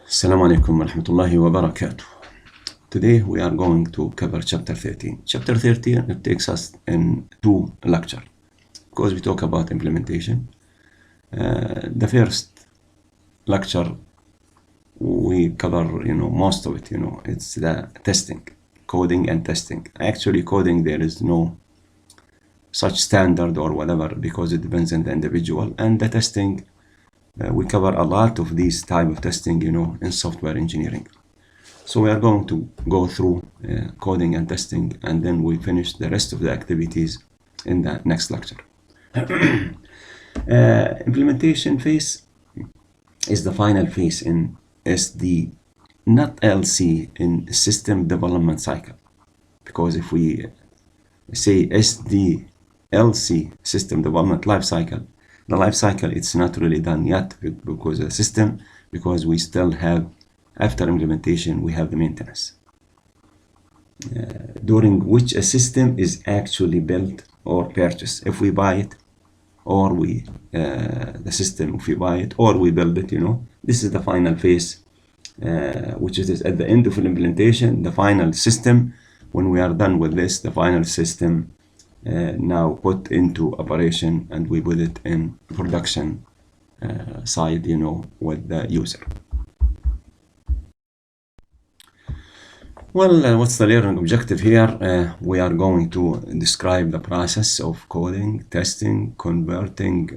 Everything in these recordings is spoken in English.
Assalamu alaikum wa rahmatullahi wa barakatuh. Today we are going to cover chapter 13. Chapter 13, it takes us in two lectures because we talk about implementation. The first lecture we cover, most of it, it's the testing, coding and testing. Actually, coding, there is no such standard or whatever because it depends on the individual. And the testing, we cover a lot of these type of testing, in software engineering. So we are going to go through coding and testing, and then we finish the rest of the activities in the next lecture. Implementation phase is the final phase in SD, not LC, in system development cycle. Because if we say SDLC, system development life cycle, the life cycle, it's not really done yet because the system, because we still have, after implementation, we have the maintenance, during which a system is actually built or purchased. If we buy it, or the system, if we buy it or we build it, this is the final phase, which is at the end of implementation, the final system. When we are done with this, the final system now put into operation, and we put it in production side, with the user. Well, what's the learning objective here? We are going to describe the process of coding, testing, converting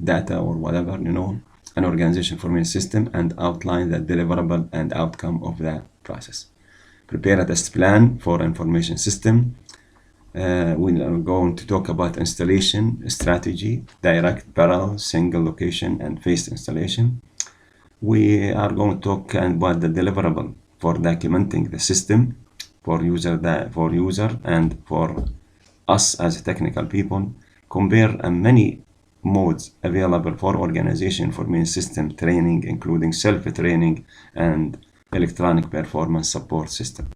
data or whatever, an organization forming a system, and outline the deliverable and outcome of the process. Prepare a test plan for information system. We are going to talk about installation strategy, direct, parallel, single location, and phased installation. We are going to talk about the deliverable for documenting the system for user and for us as technical people. Compare many modes available for organization for main system training, including self-training and electronic performance support system.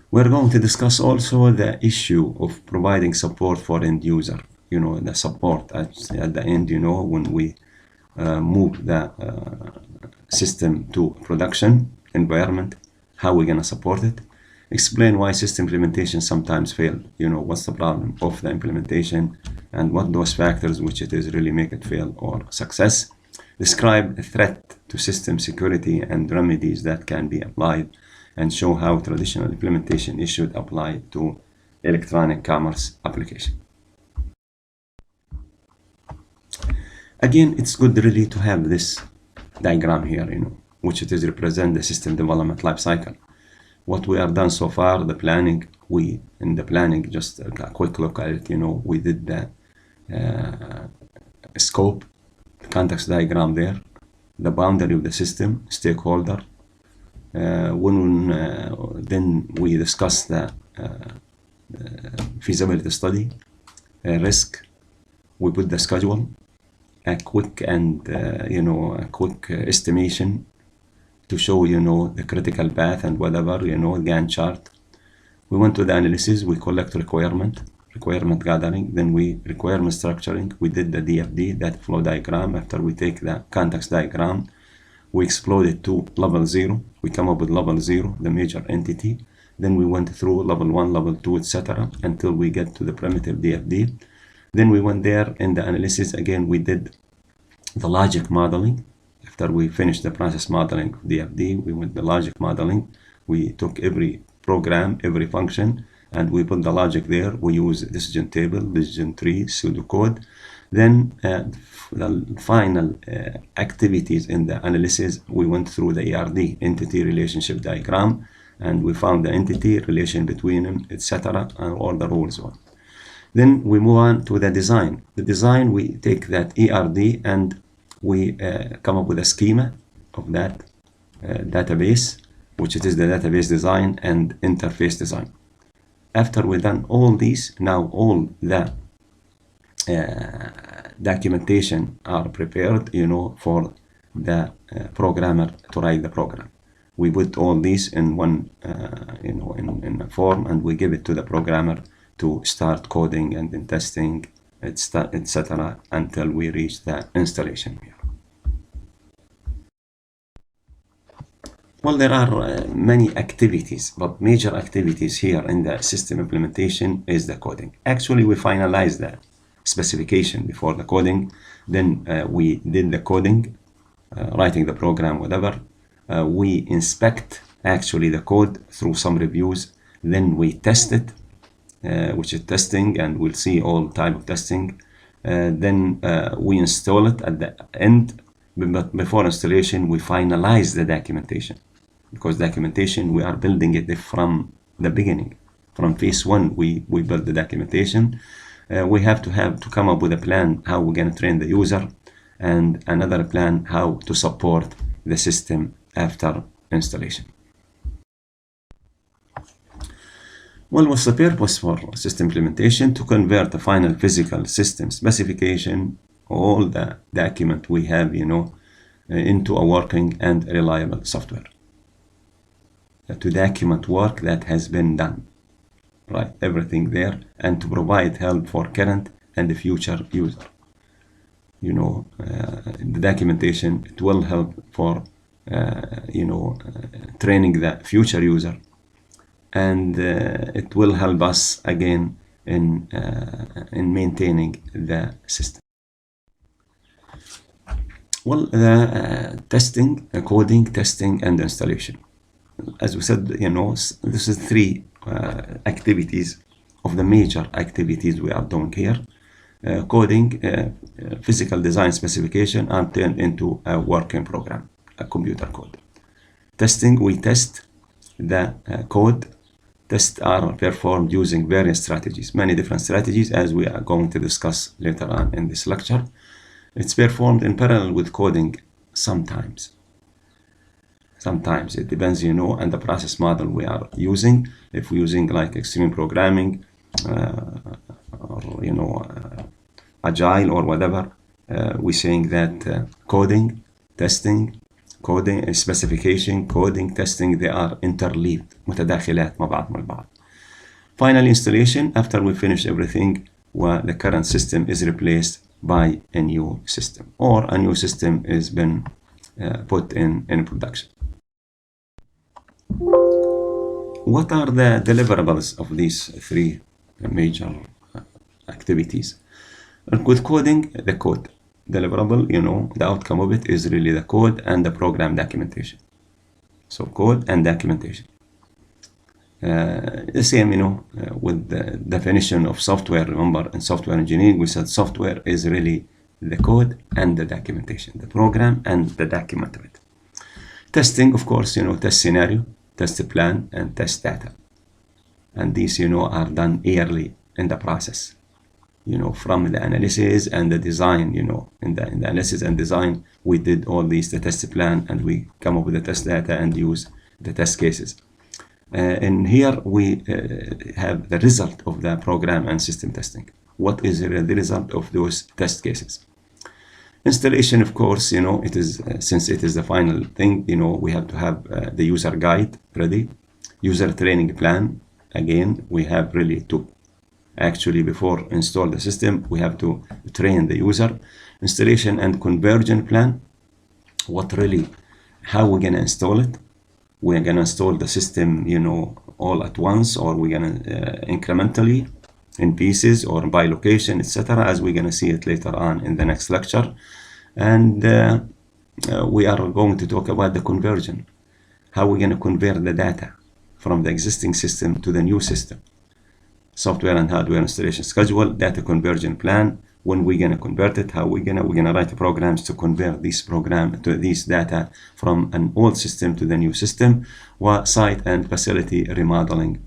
We're going to discuss also the issue of providing support for end user, the support at the end, when we move the system to production environment, how we're going to support it. Explain why system implementation sometimes fail, what's the problem of the implementation and what those factors which it is really make it fail or success. Describe a threat to system security and remedies that can be applied, and show how traditional implementation is should apply to electronic commerce application. Again, it's good really to have this diagram here, which it is represent the system development lifecycle. What we have done so far, the planning, just a quick look at it, we did the scope, the context diagram there, the boundary of the system, stakeholder. Then we discussed the feasibility study, risk. We put the schedule, a quick estimation to show, the critical path and whatever, Gantt chart. We went to the analysis, we collect requirement gathering, then we requirement structuring. We did the DFD, that flow diagram. After we take the context diagram, we explode it to level 0. We come up with level 0, the major entity. Then we went through level 1, level 2, etc. until we get to the primitive DFD. Then we went there in the analysis again. We did the logic modeling. After we finished the process modeling of DFD, we went the logic modeling. We took every program, every function, and we put the logic there. We use decision table, decision tree, pseudocode. Then the final activities in the analysis, we went through the ERD, entity relationship diagram, and we found the entity relation between them, etc., and all the rules on. Then we move on to the design. The design, we take that ERD and we come up with a schema of that database, which it is the database design and interface design. After we've done all these, now all the documentation are prepared, for the programmer to write the program. We put all these in one, in a form, and we give it to the programmer to start coding and then testing etc. until we reach the installation here. Well, there are many activities, but major activities here in the system implementation is the coding. Actually, we finalized the specification before the coding. Then we did the coding, writing the program, whatever. We inspect actually the code through some reviews. Then we test it, which is testing, and we'll see all type of testing. Then we install it at the end. But before installation, we finalize the documentation. Because documentation, we are building it from the beginning. From phase one, we build the documentation. We have to come up with a plan how we're going to train the user, and another plan how to support the system after installation. Well, what's the purpose for system implementation? To convert the final physical system specification, all the document we have, into a working and reliable software. To document work that has been done, right? Everything there, and to provide help for current and the future user. The documentation, it will help for training the future user, and it will help us again in maintaining the system. Well, testing, coding, testing, and installation. As we said, this is three activities of the major activities we are doing here. Coding, physical design specification are turned into a working program, a computer code. Testing, we test the code. Tests are performed using various strategies, many different strategies, as we are going to discuss later on in this lecture. It's performed in parallel with coding sometimes. Sometimes it depends, on the process model we are using. If we're using like extreme programming, or agile or whatever, we're saying that coding, testing, coding, specification, coding, testing, they are interleaved, متداخلات مع بعض من بعض. Final installation, after we finish everything, the current system is replaced by a new system, or a new system has been put in production. What are the deliverables of these three major activities? With coding, the code deliverable, the outcome of it is really the code and the program documentation. So code and documentation. The same, with the definition of software. Remember, in software engineering, we said software is really the code and the documentation, the program and the document of it. Testing, of course, test scenario, test plan, and test data. And these, are done early in the process, from the analysis and the design, in the analysis and design, we did all these, the test plan, and we come up with the test data and use the test cases. And here we have the result of the program and system testing. What is the result of those test cases? Installation, of course, it is, since it is the final thing, we have to have the user guide ready, user training plan. Again, we have really to actually, before install the system, we have to train the user. Installation and conversion plan. How we're gonna install it? We're gonna install the system, all at once, or we're gonna incrementally in pieces or by location, etc., as we're gonna see it later on in the next lecture. And we are going to talk about the conversion, how we're gonna convert the data from the existing system to the new system. Software and hardware installation schedule, data conversion plan, when we're gonna convert it, how we're gonna write programs to convert this data from an old system to the new system, site and facility remodeling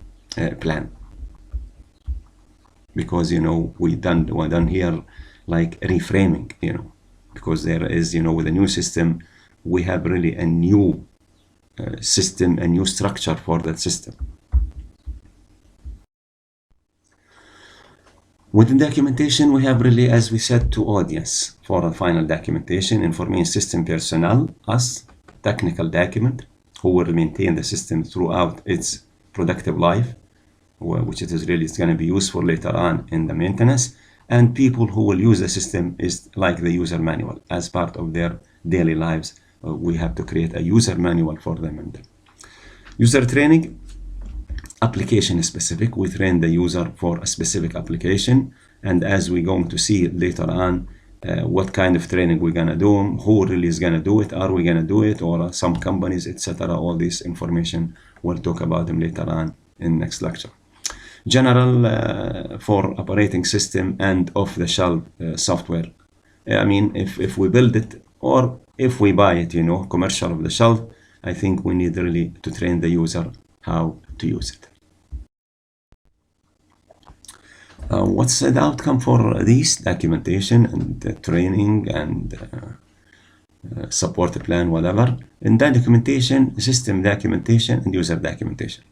plan. Because we done here like reframing, because there is, with a new system, we have really a new system, a new structure for that system. Within documentation, we have really, as we said, two audience for the final documentation: information system personnel, us, technical document, who will maintain the system throughout its productive life, which it is really going to be useful later on in the maintenance, And people who will use the system is like the user manual as part of their daily lives. We have to create a user manual for them. And user training, application specific. We train the user for a specific application, and as we're going to see later on, what kind of training we're gonna do, who really is gonna do it, are we gonna do it, or some companies, etc. All this information, we'll talk about them later on in next lecture. General for operating system and off-the-shelf software. I mean, if we build it or if we buy it, commercial of the shelf, I think we need really to train the user how to use it. What's the outcome for this documentation and training and support plan, whatever? In that documentation, system documentation and user documentation.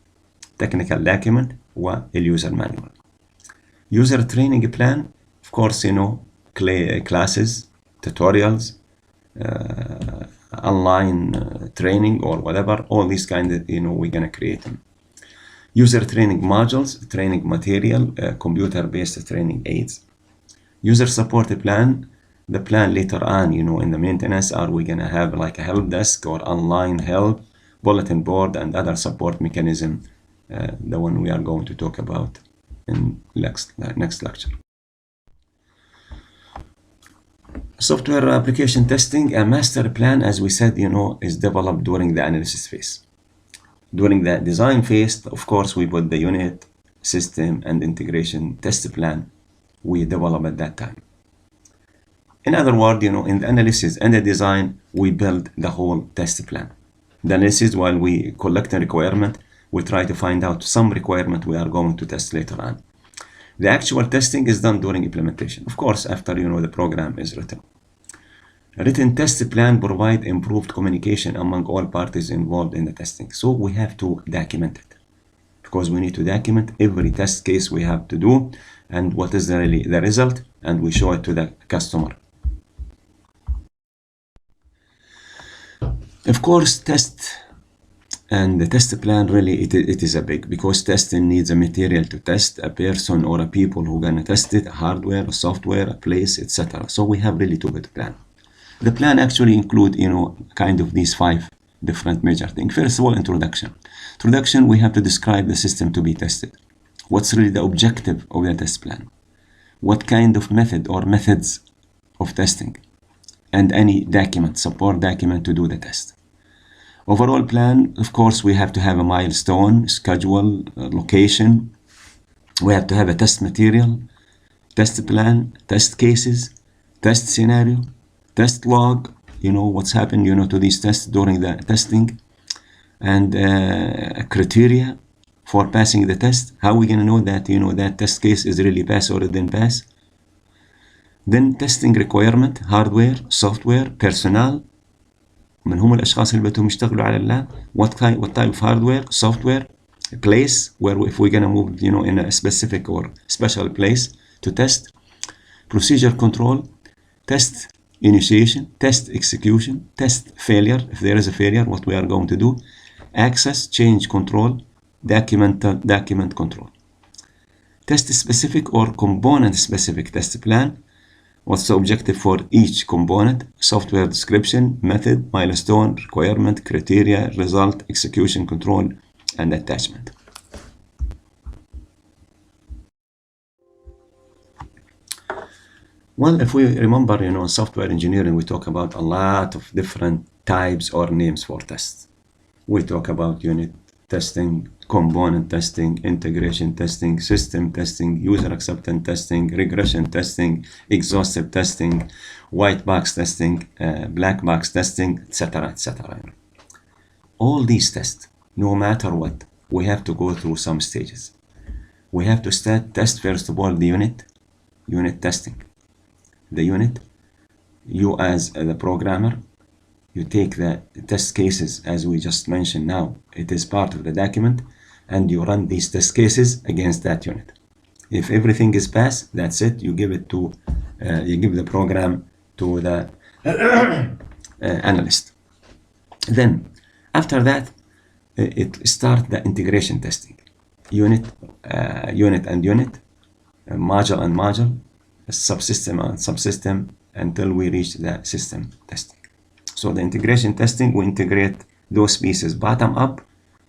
Technical document والuser manual. User training plan, of course, classes, tutorials, online training or whatever, all these kind of, we're gonna create them. User training modules, training material, computer-based training aids. User support plan, the plan later on, in the maintenance, are we gonna have like a help desk or online help, bulletin board, and other support mechanism, the one we are going to talk about in next lecture. Software application testing, a master plan, as we said, is developed during the analysis phase. During the design phase, of course, we put the unit, system, and integration test plan we develop at that time. In other words, in the analysis and the design, we build the whole test plan. The analysis, while we collect a requirement, we try to find out some requirement we are going to test later on. The actual testing is done during implementation, of course, after the program is written. A written test plan provide improved communication among all parties involved in the testing. So we have to document it, because we need to document every test case we have to do and what is really the result, and we show it to the customer. Of course, test and the test plan, really, it is a big, because testing needs a material to test, a person or a people who gonna test it, hardware, software, a place, etc. So we have really to build a plan. The plan actually include, kind of these 5 different major things. First of all, introduction. Introduction, we have to describe the system to be tested. What's really the objective of the test plan? What kind of method or methods of testing? And any document, support document to do the test. Overall plan, of course, we have to have a milestone, schedule, location. We have to have a test material, test plan, test cases, test scenario, test log, what's happened, to these tests during the testing, and criteria for passing the test. How are we going to know that, that test case is really pass or it didn't pass? Then testing requirement, hardware, software, personnel. من هم الأشخاص اللي بدهم يشتغلوا على اللاب. What type of hardware, software, place, where if we're gonna move, in a specific or special place to test. Procedure control, test initiation, test execution, test failure, if there is a failure, what we are going to do. Access, change control, document control. Test specific or component specific test plan. What's the objective for each component? Software description, method, milestone, requirement, criteria, result, execution control, and attachment. Well, if we remember, in software engineering, we talk about a lot of different types or names for tests. We talk about unit testing, component testing, integration testing, system testing, user acceptance testing, regression testing, exhaustive testing, white box testing, black box testing, etc., etc. All these tests, no matter what, we have to go through some stages. We have to test first of all the unit testing. The unit, you as the programmer, you take the test cases as we just mentioned now. It is part of the document, and you run these test cases against that unit. If everything is passed, that's it. You give it to, you give the program to the analyst. Then, after that, it start the integration testing. Unit and unit, module and module, subsystem and subsystem until we reach the system testing. So the integration testing, we integrate those pieces bottom up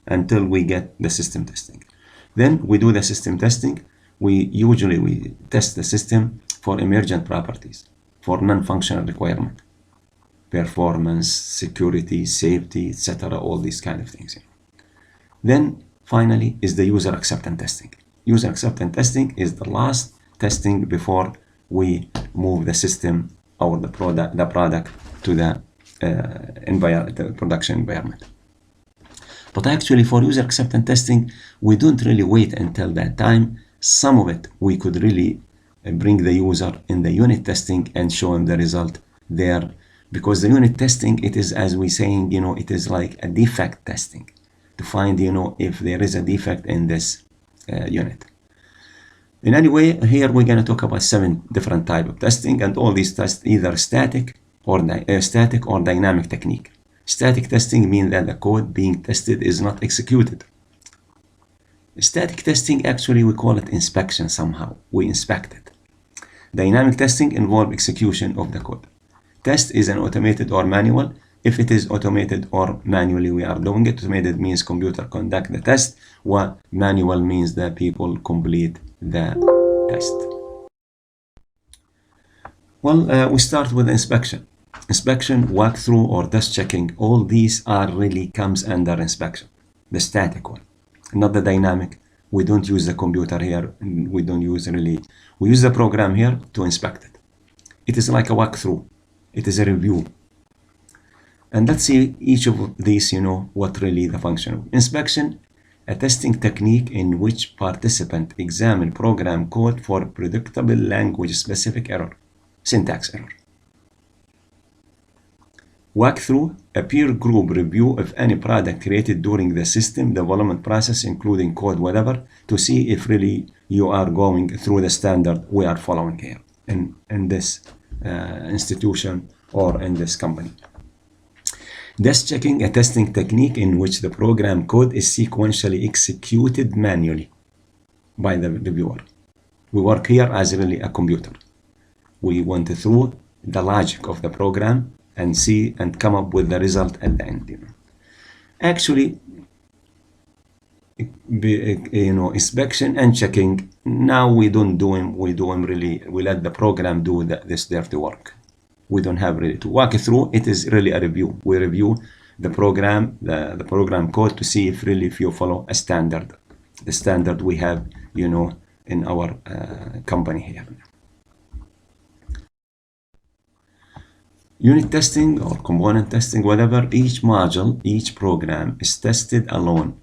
until we get the system testing. Then we do the system testing. We test the system for emergent properties, for non-functional requirement, performance, security, safety, etc. All these kind of things. Then finally is the user acceptance testing. User acceptance testing is the last testing before we move the system or the product to the production environment. But actually for user acceptance testing, we don't really wait until that time. Some of it we could really bring the user in the unit testing and show him the result there, because the unit testing, it is, as we saying, it is like a defect testing to find, if there is a defect in this unit. In any way, here we're going to talk about 7 different types of testing, and all these tests either static or dynamic technique. Static testing means that the code being tested is not executed. Static testing, actually, we call it inspection somehow. We inspect it. Dynamic testing involves execution of the code. Test is an automated or manual. If it is automated or manually we are doing it, automated means computer conduct the test, while manual means that people complete the test. Well, we start with inspection. Inspection, walkthrough, or test checking, all these are really comes under inspection. The static one, not the dynamic. We don't use the computer here. We don't use we use the program here to inspect it. It is like a walkthrough. It is a review. And let's see each of these, what really the function of. Inspection, a testing technique in which participant examine program code for predictable language-specific error, syntax error. Walkthrough, a peer group review of any product created during the system development process, including code, whatever, to see if really you are going through the standard we are following here in this institution or in this company. Test checking, a testing technique in which the program code is sequentially executed manually by the reviewer. We work here as really a computer. We went through the logic of the program and see and come up with the result at the end. Actually, inspection and checking, now we don't do them. We let the program do this dirty work. We don't have really to walk through. It is really a review. We review the program, the program code to see if you follow a standard, the standard we have, in our company here. Unit testing or component testing, whatever, each module, each program is tested alone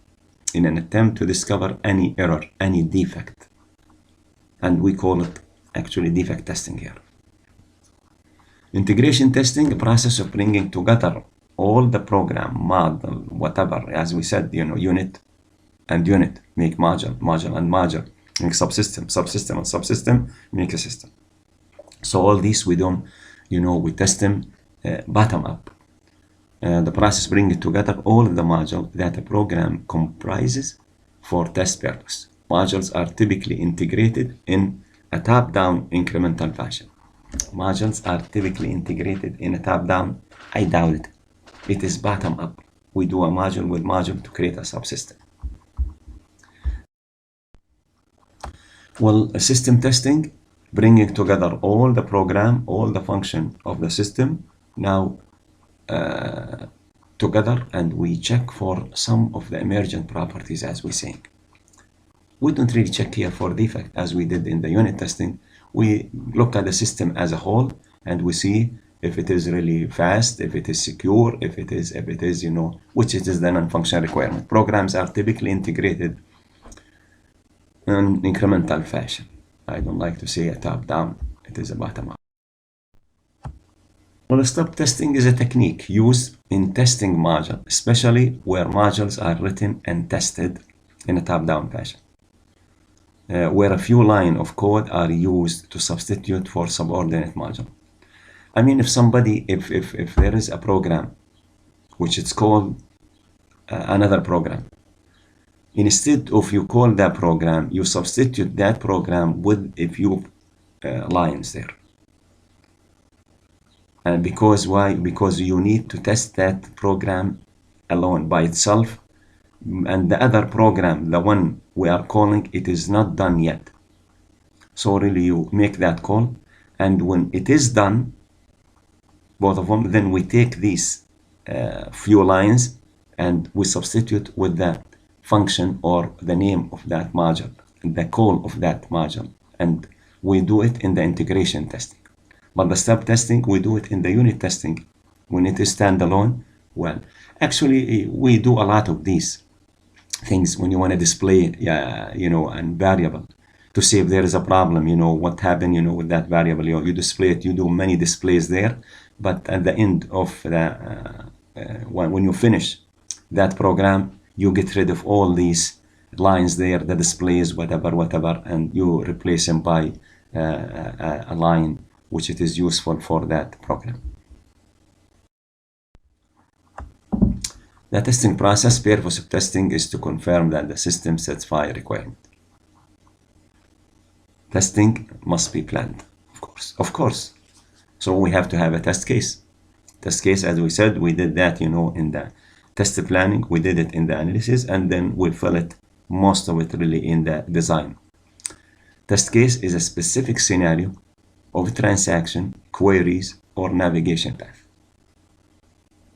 in an attempt to discover any error, any defect. And we call it actually defect testing here. Integration testing, a process of bringing together all the program, model, whatever, as we said, unit and unit, make module, module and module, make subsystem, subsystem and subsystem, make a system. So all these we don't, we test them bottom up. The process brings together all of the modules that a program comprises for test purpose. Modules are typically integrated in a top-down incremental fashion. Modules are typically integrated in a top-down. I doubt it. It is bottom-up. We do a module with module to create a subsystem. Well, a system testing, bringing together all the program, all the function of the system, now together, and we check for some of the emergent properties, as we're saying. We don't really check here for defect as we did in the unit testing. We look at the system as a whole and we see if it is really fast, if it is secure, if it is, which it is the non-functional requirement. Programs are typically integrated in incremental fashion. I don't like to say a top-down, it is a bottom-up. Well, step testing is a technique used in testing modules, especially where modules are written and tested in a top-down fashion, where a few lines of code are used to substitute for subordinate module. I mean, if there is a program which is called another program, instead of you call that program, you substitute that program with, if you lines there. And because why? Because you need to test that program alone by itself, and the other program, the one we are calling, it is not done yet. So really you make that call, and when it is done, both of them, then we take these few lines and we substitute with the function or the name of that module, the call of that module, and we do it in the integration testing. But the step testing, we do it in the unit testing. When it is standalone, well, actually we do a lot of these things when you want to display, a variable to see if there is a problem, what happened, with that variable. You display it, you do many displays there, but at the end of the, when you finish that program, you get rid of all these lines there, the displays, whatever, and you replace them by a line which it is useful for that program. The testing process, purpose of testing is to confirm that the system satisfies requirement. Testing must be planned, of course. So we have to have a test case. Test case, as we said, we did that, in the test planning, we did it in the analysis, and then we fill it, most of it really, in the design. Test case is a specific scenario of transaction, queries, or navigation path.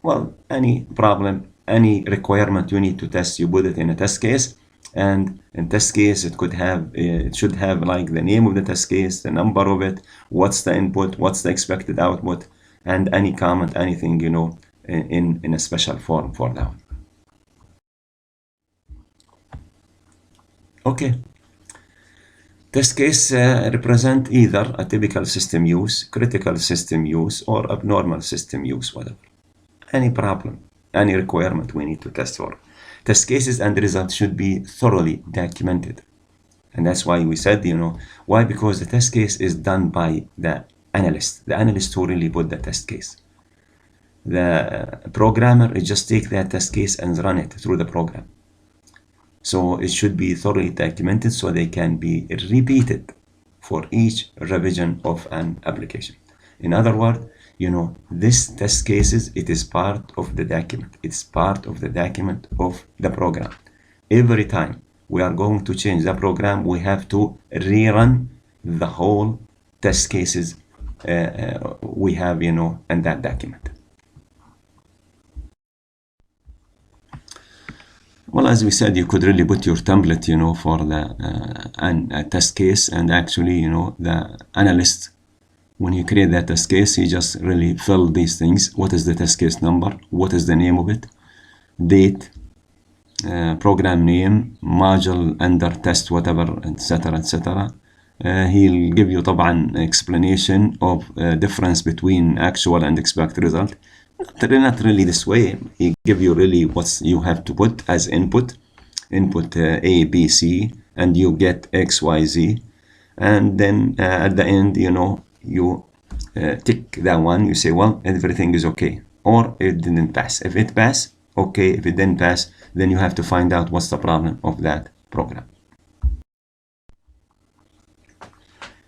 Well, any problem, any requirement you need to test, you put it in a test case. And in test case, it should have like the name of the test case, the number of it, what's the input, what's the expected output, and any comment, anything, in a special form for that one. Okay. Test case represent either a typical system use, critical system use, or abnormal system use, whatever. Any problem, any requirement we need to test for. Test cases and results should be thoroughly documented. And that's why we said, why? Because the test case is done by the analyst who really put the test case. The programmer just take that test case and run it through the program. So it should be thoroughly documented so they can be repeated for each revision of an application. In other words, this test cases, it is part of the document. It's part of the document of the program. Every time we are going to change the program, we have to rerun the whole test cases we have, in that document. Well, as we said, you could really put your template, for the test case, and actually, the analyst, when you create that test case, he just really fill these things. What is the test case number? What is the name of it? Date, program name, module under test, whatever, etc. He'll give you طبعا explanation of difference between actual and expected result. Not really this way. He give you really what you have to put as input A, B, C, and you get X, Y, Z, and then at the end, you tick that one. You say, well, everything is okay, or it didn't pass. If it passed, okay. If it didn't pass, then you have to find out what's the problem of that program.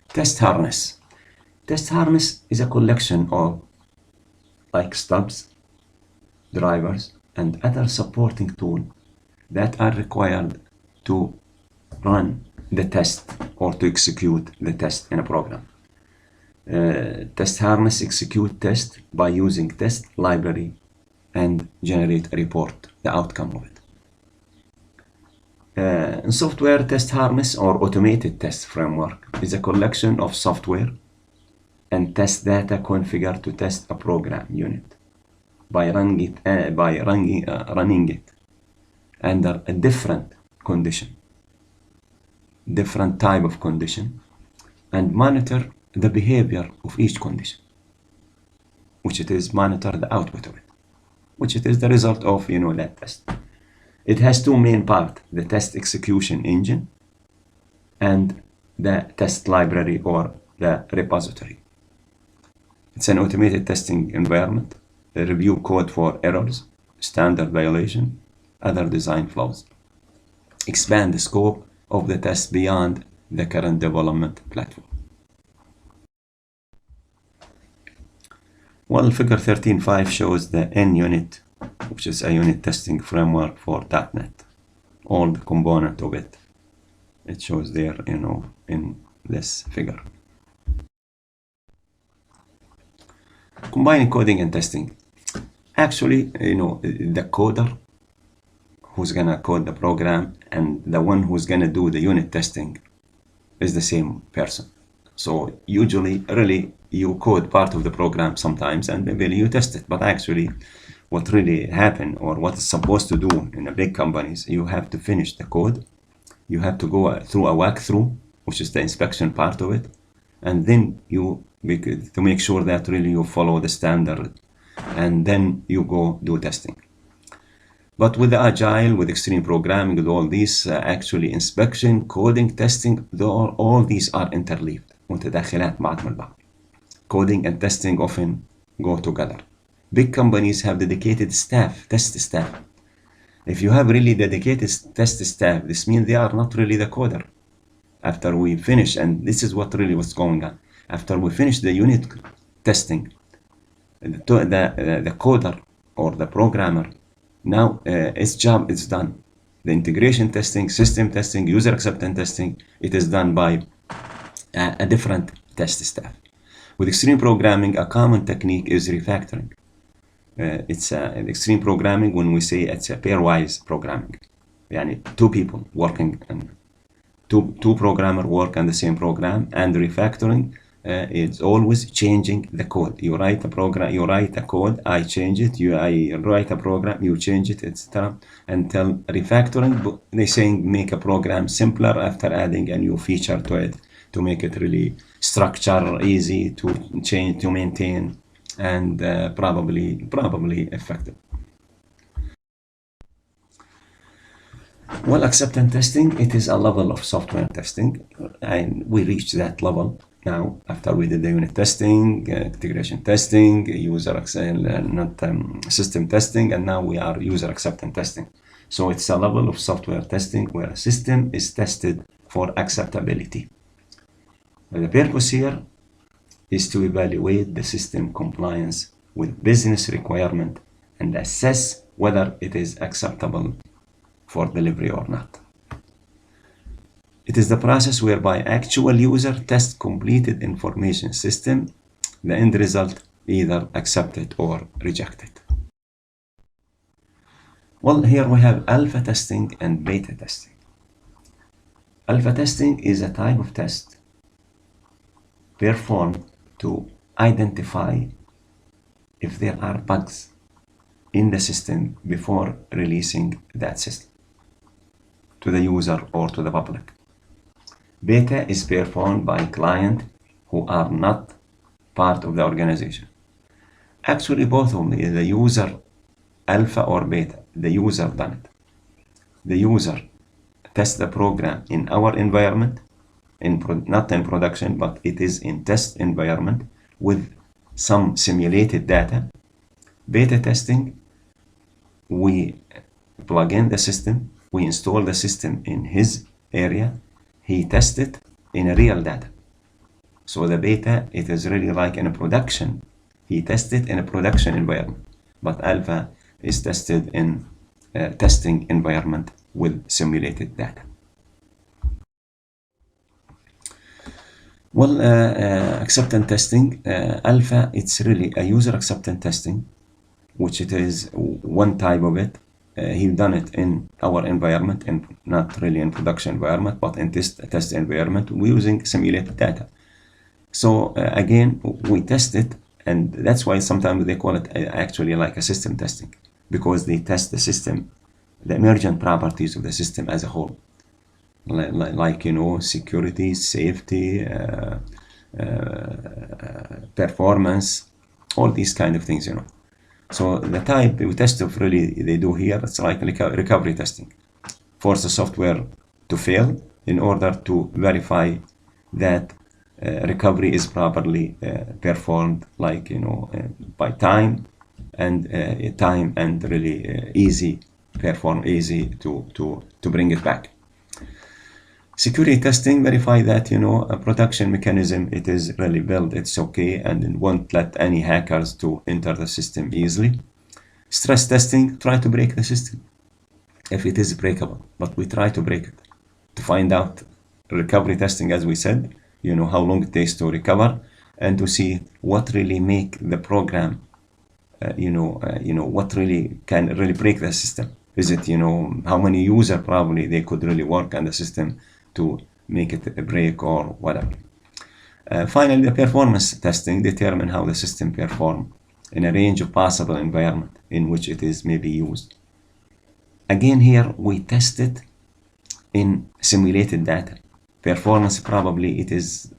Test harness. Test harness is a collection of like stubs, drivers, and other supporting tools that are required to run the test or to execute the test in a program. Test harness execute test by using test library and generate a report, the outcome of it. In software, test harness or automated test framework is a collection of software and test data configured to test a program unit by running it under a different condition, different type of condition, and monitor the behavior of each condition, which it is monitor the output of it, which it is the result of that test. It has two main parts: the test execution engine and the test library or the repository. It's an automated testing environment, a review code for errors, standard violation, other design flaws. Expand the scope of the test beyond the current development platform. Well, figure 13.5 shows the N-unit, which is a unit testing framework for .NET. All the component of it. It shows there, in this figure. Combining coding and testing. Actually, the coder who's gonna code the program and the one who's gonna do the unit testing is the same person. So usually, really, you code part of the program sometimes and maybe you test it. But actually, what really happen or what is supposed to do in the big companies, you have to finish the code. You have to go through a walkthrough, which is the inspection part of it. And then to make sure that really you follow the standard. And then you go do testing. But with the agile, with extreme programming, with all these actually inspection, coding, testing, all these are interleaved. متداخلات بعض من بعض. Coding and testing often go together. Big companies have dedicated staff, test staff. If you have really dedicated test staff, this means they are not really the coder. After we finish, and this is what really was going on. After we finish the unit testing, the coder or the programmer, now its job is done. The integration testing, system testing, user acceptance testing, it is done by a different test staff. With extreme programming, a common technique is refactoring. It's an extreme programming when we say it's a pairwise programming. Yani two people working and two programmers work on the same program, and refactoring it's always changing the code. You write a program, you write a code, I change it, I write a program, you change it, etc. Until refactoring, they saying make a program simpler after adding a new feature to it to make it really structure, easy to change, to maintain, and probably effective. Well, acceptance testing, it is a level of software testing, and we reached that level now after we did the unit testing, integration testing, system testing, and now we are user acceptance testing. So it's a level of software testing where a system is tested for acceptability. The purpose here is to evaluate the system compliance with business requirement and assess whether it is acceptable for delivery or not. It is the process whereby actual user tests completed information system, the end result either accepted or rejected. Well, here we have alpha testing and beta testing. Alpha testing is a type of test performed to identify if there are bugs in the system before releasing that system to the user or to the public. Beta is performed by clients who are not part of the organization. Actually, both of them, the user alpha or beta, the user done it. The user tests the program in our environment, not in production, but it is in test environment with some simulated data. Beta testing, we plug in the system, we install the system in his area, he tests it in a real data. So the beta, it is really like in a production. He tests it in a production environment, but alpha is tested in a testing environment with simulated data. Well, acceptance testing, alpha, it's really a user acceptance testing, which it is one type of it. He done it in our environment, and not really in production environment, but in test environment, we're using simulated data. So again, we test it, and that's why sometimes they call it actually like a system testing, because they test the system, the emergent properties of the system as a whole. Like security, safety, performance, all these kind of things, So the type we test of really they do here, it's like recovery testing. Force the software to fail in order to verify that recovery is properly performed, like by time and really easy to bring it back. Security testing, verify that, you know, a protection mechanism, it is really built, it's okay, and it won't let any hackers to enter the system easily. Stress testing, try to break the system if it is breakable, but we try to break it to find out. Recovery testing, as we said, you know, how long it takes to recover, and to see what really make the program, what really can really break the system. Is it, you know, how many users probably they could really work on the system to make it a break or whatever. Finally, the performance testing, determine how the system perform in a range of possible environment in which it is maybe used. Again, here we test it in simulated data. Performance, probably it is,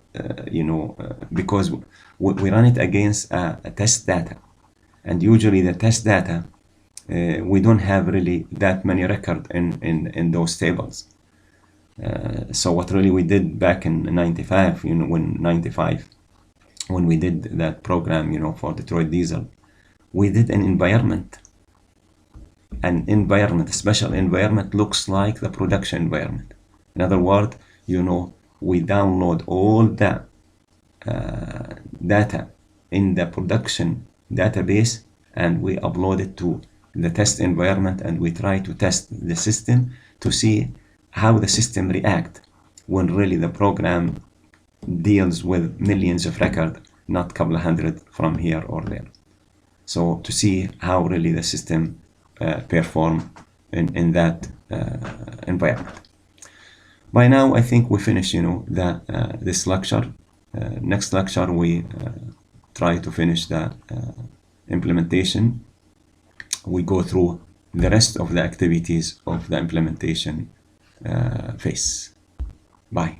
because we run it against a test data. And usually the test data, we don't have really that many records in those tables. So what really we did back in 95, when we did that program, you know, for Detroit Diesel, we did an environment. A special environment looks like the production environment. In other words, you know, we download all the data in the production database and we upload it to the test environment, and we try to test the system to see how the system react when really the program deals with millions of records, not a couple of hundred from here or there. So to see how really the system perform in that environment. By now, I think we finished, you know, this lecture. Next lecture, we try to finish the implementation. We go through the rest of the activities of the implementation phase. Bye.